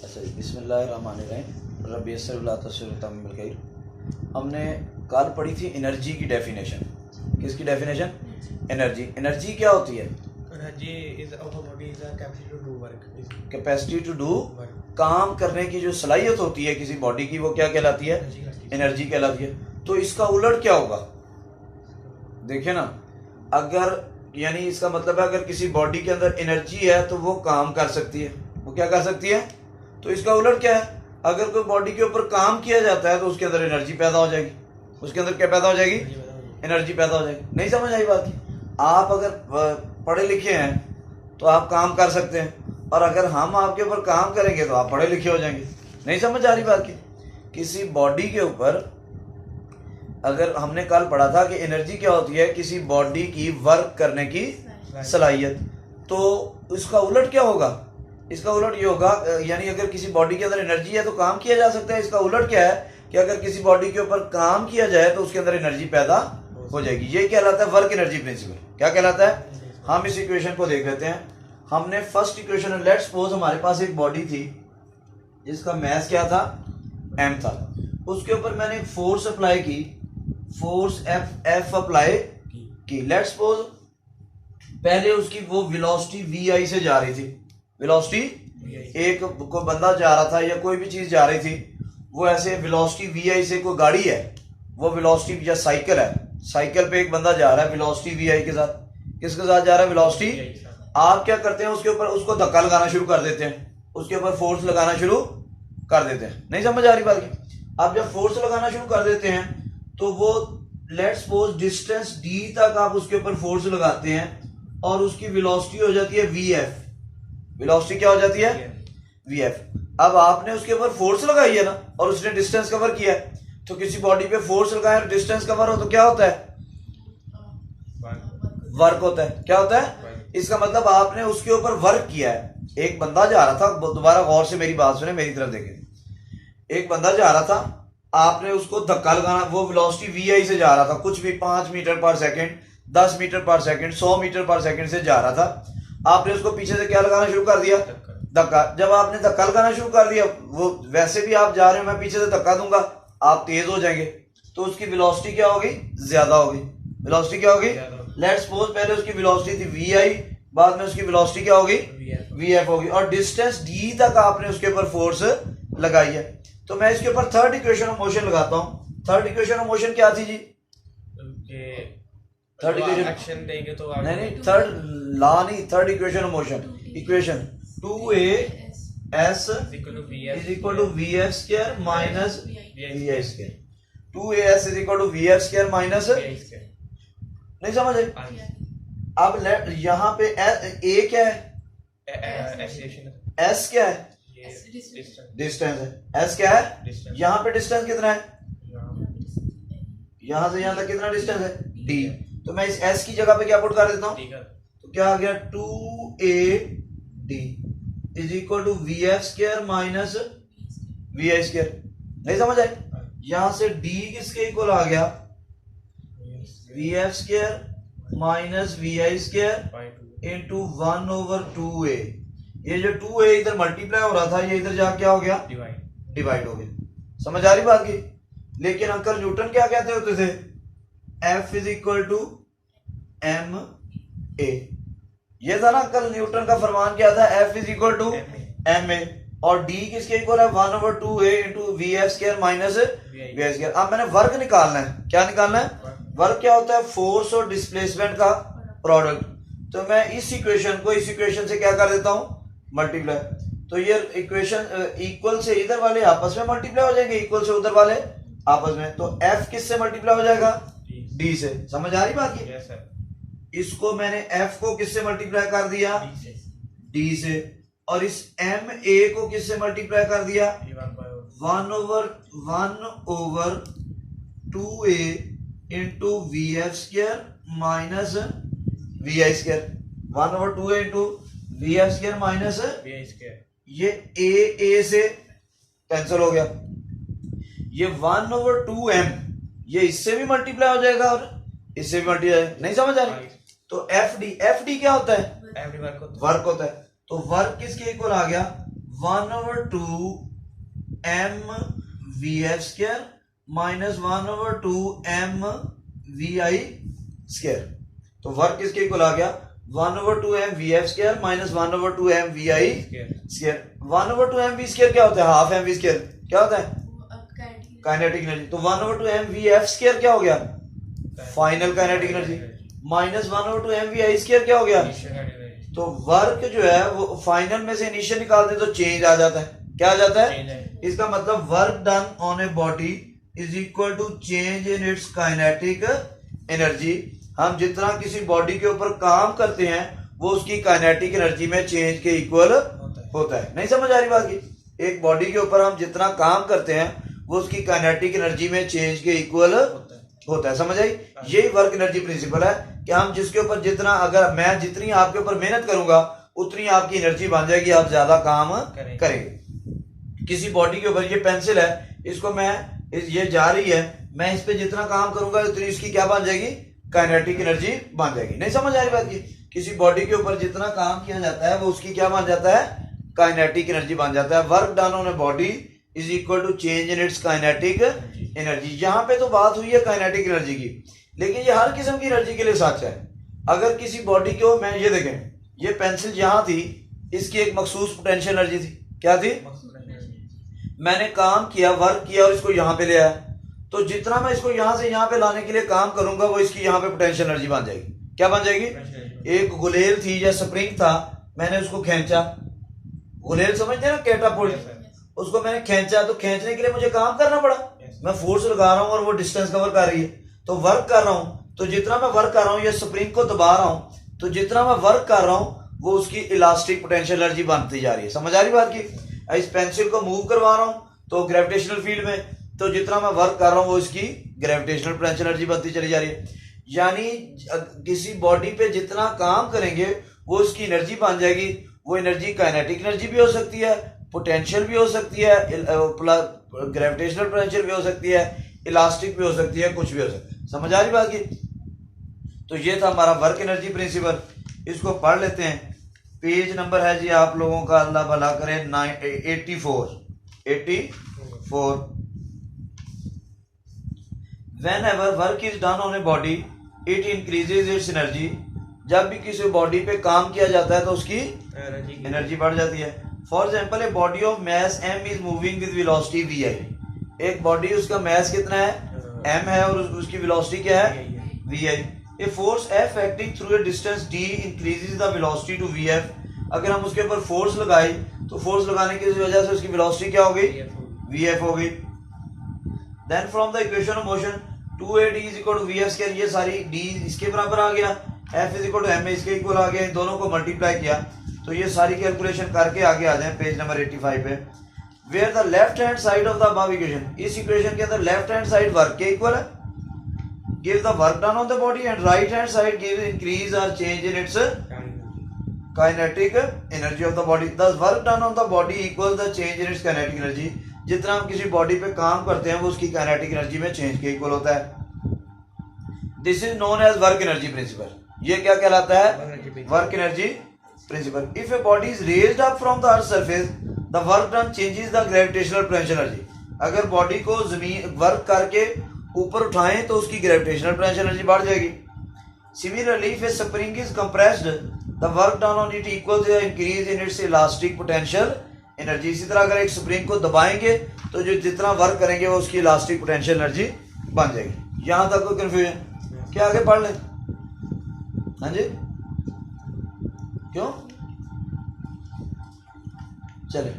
अच्छा, बिस्मिल्लाहिर्रहमानिर्रहीम। रब्बी यस्सिर वला तुअस्सिर तमिल खैर। हमने कल पढ़ी थी एनर्जी की डेफिनेशन। किसकी डेफिनेशन? एनर्जी। एनर्जी क्या होती है? Energy is our body is a capacity to do work. Capacity to do, काम करने की जो सलाहियत होती है किसी बॉडी की, वो क्या कहलाती है? एनर्जी कहलाती है। तो इसका उलट क्या होगा? देखिए ना, अगर यानी इसका मतलब है अगर किसी बॉडी के अंदर एनर्जी है तो वो काम कर सकती है। वो क्या कर सकती है? तो इसका उलट क्या है? अगर कोई बॉडी के ऊपर काम किया जाता है तो उसके अंदर एनर्जी पैदा हो जाएगी। उसके अंदर क्या पैदा हो जाएगी? एनर्जी पैदा हो जाएगी। नहीं समझ आई बात की? आप अगर पढ़े लिखे हैं तो आप काम कर सकते हैं, और अगर हम आपके ऊपर काम करेंगे तो आप पढ़े लिखे हो जाएंगे। नहीं समझ आ रही बात की? किसी बॉडी के ऊपर, अगर हमने कल पढ़ा था कि एनर्जी क्या होती है? किसी बॉडी की वर्क करने की सलाहियत। तो इसका उलट क्या होगा? इसका उलट ये होगा, यानी अगर किसी बॉडी के अंदर एनर्जी है तो काम किया जा सकता है। इसका उलट क्या है कि अगर किसी बॉडी के ऊपर काम किया जाए तो उसके अंदर एनर्जी पैदा हो जाएगी। ये कहलाता है वर्क एनर्जी प्रिंसिपल। क्या कहलाता है? हम इस इक्वेशन को देख लेते हैं। हमने फर्स्ट इक्वेशन, लेट्स सपोज हमारे पास एक बॉडी थी जिसका मास क्या था? m था। उसके ऊपर मैंने एक फोर्स अप्लाई की, फोर्स F अप्लाई की। लेट्स सपोज पहले उसकी वो वेलोसिटी vi से जा रही थी। वेलोसिटी, एक कोई बंदा जा रहा था या कोई भी चीज जा रही थी, वो ऐसे वेलोसिटी vi से, कोई गाड़ी है वो वेलोसिटी, या साइकिल है, साइकिल पे एक बंदा जा रहा है वेलोसिटी vi के साथ। किसके साथ जा रहा है? वेलोसिटी। आप क्या करते हैं? उसके ऊपर उसको धक्का लगाना शुरू कर देते हैं, उसके ऊपर फोर्स लगाना शुरू कर देते हैं। नहीं समझ आ रही बात की? आप जब फोर्स लगाना शुरू कर देते हैं तो वो लेट्स सपोज डिस्टेंस d तक आप उसके ऊपर फोर्स लगाते हैं और उसकी वेलोसिटी हो जाती है vf। वेलोसिटी क्या हो जाती है? vf। अब आपने उसके ऊपर फोर्स लगाई है ना, और उसने डिस्टेंस कवर किया है। तो किसी बॉडी पे फोर्स लगाए और डिस्टेंस कवर हो तो क्या होता है? वर्क होता है। क्या होता है? इसका मतलब आपने उसके ऊपर वर्क किया है। एक बंदा जा रहा था, दोबारा गौर से मेरी बात सुने, मेरी तरफ देखें। एक बंदा जा रहा था, आपने उसको धक्का लगाना, वो वेलोसिटी vi से जा रहा था, कुछ भी 5 मीटर पर सेकंड, 10 मीटर पर सेकंड, 100 मीटर पर सेकंड से जा रहा था। आपने उसको पीछे से क्या लगाना शुरू कर दिया? धक्का। जब आपने धक्का लगाना शुरू कर दिया, वो वैसे भी आप जा रहे हो, मैं पीछे से धक्का दूंगा, आप तेज हो जाएंगे, तो उसकी वेलोसिटी क्या होगी? ज्यादा होगी। वेलोसिटी क्या होगी? लेट्स सपोज पहले उसकी वेलोसिटी थी vi, बाद में उसकी वेलोसिटी क्या होगी? vf होगी, और डिस्टेंस d तक आपने उसके ऊपर फोर्स लगाई है। तो मैं इसके ऊपर थर्ड इक्वेशन ऑफ मोशन लगाता हूं। थर्ड इक्वेशन ऑफ मोशन क्या थी जी? थर्ड इक्वेशन एक्शन देंगे तो नहीं, थर्ड लॉ नहीं, third equation of motion. Equation 2as is equal to vf square minus vi square। 2as is equal to vf square minus, नहीं समझ आई? अब यहाँ पे a क्या है? s क्या है? डिस्टेंस है। s क्या है? यहाँ पे डिस्टेंस कितना है? यहां से यहां तक कितना डिस्टेंस है? d। तो मैं इस s की जगह पे क्या पुट कर देता हूं? तो क्या आ गया? 2ad is equal to vf square minus vi square. नहीं समझ आई? यहां से d किसके इक्वल आ गया? vf square minus vi square into 1/2a। ये जो 2a इधर मल्टीप्लाई हो रहा था, ये इधर जा क्या हो गया? डिवाइड हो गया। समझ आ रही बात की? लेकिन अंकल न्यूटन क्या कहते होते थे? F is equal to m a. ये था ना अंकल, न्यूटन का फरमान क्या था? F is equal to m a, और D किसके इक्वल है? 1/2a into vf square minus vi square. अब मैंने वर्क निकालना है। क्या निकालना है? वर्क क्या होता है? फोर्स और डिस्प्लेसमेंट का प्रोडक्ट। तो मैं इस इक्वेशन को इस इक्वेशन से क्या कर देता हूं? मल्टीप्लाई। तो ये इक्वेशन इक्वल से इधर वाले आपस में मल्टीप्लाई हो जाएंगे, इक्वल से उधर वाले आपस में। तो F किससे मल्टीप्लाई हो जाएगा? D से। समझ आ रही बात की? yes, इसको मैंने F को किससे मल्टीप्लाई कर दिया? D से। और इस MA को किससे मल्टीप्लाई कर दिया? 1/2a into vf square minus vi square. 1/2a into vf square minus ये a से कैंसिल हो गया। ये 1/2m ये इससे भी मल्टीप्लाई हो जाएगा और इससे भी मल्टीप्लाई। नहीं समझ आ रही? तो FD क्या होता है? वर्क वर्क होता है। तो वर्क किसके इक्वल आ गया? 1/2 mvf² माइनस 1/2 mvi²। तो वर्क किसके इक्वल आ गया? 1/2 mvf² माइनस 1/2 mvi²। 1/2 mv² क्या होता है? Half mv²। क्या होता है? Kinetic energy. तो 1/2 mvf² क्या हो गया? Final kinetic energy. Minus 1/2 mvi² क्या हो गया? तो वर्क जो है वो फाइनल में से इनिशियल निकाल दे तो चेंज आ जाता है। क्या आ जाता है? इसका मतलब work done on a body is equal to change in its kinetic energy. हम जितना किसी बॉडी के ऊपर काम करते हैं वो उसकी काइनेटिक एनर्जी में चेंज के इक्वल होता है। नहीं समझ आ रही बात की? एक बॉडी के ऊपर हम जितना काम करते हैं वो उसकी काइनेटिक एनर्जी में चेंज के इक्वल होता है। समझ आई? यही वर्क एनर्जी प्रिंसिपल है कि हम जिसके ऊपर जितना, अगर मैं जितनी आपके ऊपर मेहनत करूंगा उतनी आपकी एनर्जी बन जाएगी, आप ज्यादा काम करेंगे। किसी बॉडी के ऊपर, ये पेंसिल है, इसको मैं ये जा रही है, मैं इस पे जितना काम करूंगा उतनी इसकी क्या बन जाएगी? काइनेटिक एनर्जी बन जाएगी। नहीं समझ आ रही बात की? किसी बॉडी के ऊपर जितना काम किया जाता है वो उसकी क्या बन जाता है? काइनेटिक एनर्जी बन जाता है। Work done on a body is equal to change in its kinetic energy. यहाँ पे तो बात हुई है काइनेटिक एनर्जी की, लेकिन ये हर किस्म की एनर्जी के लिए सच है। अगर किसी बॉडी को, मैं ये देखें, ये पेंसिल यहाँ थी, इसकी एक मखसूस पोटेंशियल एनर्जी थी। क्या थी? मैंने काम किया, वर्क किया और इसको यहाँ पे ले आया, तो जितना मैं इसको यहाँ से यहाँ पे लाने के लिए काम करूंगा वो इसकी यहाँ पे पोटेंशियल एनर्जी बन जाएगी। क्या बन जाएगी? एक गुलेल थी या स्प्रिंग था, मैंने उसको खींचा, गुलेल समझते हैं ना, कैटापुल्ट, उसको मैंने खींचा, तो खींचने के लिए मुझे काम करना पड़ा। मैं फोर्स लगा रहा हूं और वो डिस्टेंस कवर कर रही है, तो वर्क कर रहा हूं। तो जितना मैं वर्क कर रहा हूं, ये स्प्रिंग को दबा रहा हूं, तो जितना मैं वर्क कर रहा हूं वो उसकी इलास्टिक पोटेंशियल एनर्जी बनती जा रही है। समझ आ रही बात की? इस पेंसिल को मूव करवा रहा हूं तो ग्रेविटेशनल फील्ड में, तो जितना मैं वर्क कर रहा हूं वो इसकी ग्रेविटेशनल पोटेंशियल एनर्जी बनती चली जा रही है। यानी किसी बॉडी पे जितना काम करेंगे वो उसकी एनर्जी बन जाएगी। वो एनर्जी काइनेटिक एनर्जी भी हो सकती है, पोटेंशियल भी हो सकती है, ग्रेविटेशनल पोटेंशियल भी हो सकती है, इलास्टिक भी हो सकती है, कुछ भी हो सकता है। समझ आ रही बात की? तो ये था हमारा वर्क एनर्जी प्रिंसिपल। इसको पढ़ लेते हैं। पेज नंबर है जी आप लोगों का, अल्लाह भला करे, 84। Whenever work is done on a body, it increases its energy. जब भी किसी बॉडी पे काम किया जाता है तो उसकी एनर्जी बढ़ जाती है। For example, a body of mass m is moving with velocity vi। एक बॉडी, उसका मैस कितना है? m है, और उसकी वेलोसिटी क्या है? vi। A force F acting through a distance d increases the velocity to vf। अगर हम उसके ऊपर फोर्स लगाए तो फोर्स लगाने की वजह से उसकी वेलोसिटी क्या हो गई? vf हो गई। Then from the equation of motion 2ad is equal to vf², ये सारी d इसके बराबर आ गया, f is equal to m इसके इक्वल आ गया, इन दोनों को मल्टीप्लाई किया तो ये सारी कैलकुलेशन करके आगे आ जाए पेज नंबर 85 पे। Where the left hand side of the above equation, इस इक्वेशन के अंदर लेफ्ट हैंड साइड वर्क के इक्वल है, give the work done on the body, and right hand side give increase और change in its kinetic energy of the body. The work done on the body equal the change in its kinetic energy. जितना हम किसी body पे काम करते हैं वो उसकी काइनेटिक एनर्जी में चेंज के इक्वल होता है। This is known as work energy principle. ये क्या कहलाता है? Work energy principle. If a body is raised up from the earth surface, the work done changes the gravitational potential energy. अगर body को जमीन वर्क करके ऊपर उठाएं तो उसकी ग्रेविटेशनल पोटेंशियल एनर्जी बढ़ जाएगी। Similarly, if a spring is compressed, the work done on it equal to increase in its elastic potential energy. इसी तरह अगर एक स्प्रिंग को दबाएंगे तो जो जितना वर्क करेंगे वो उसकी इलास्टिक पोटेंशियल एनर्जी बन जाएगी। यहां तक कोई कंफ्यूजन? क्या आगे पढ़ लें? हाँ जी, क्यों? चले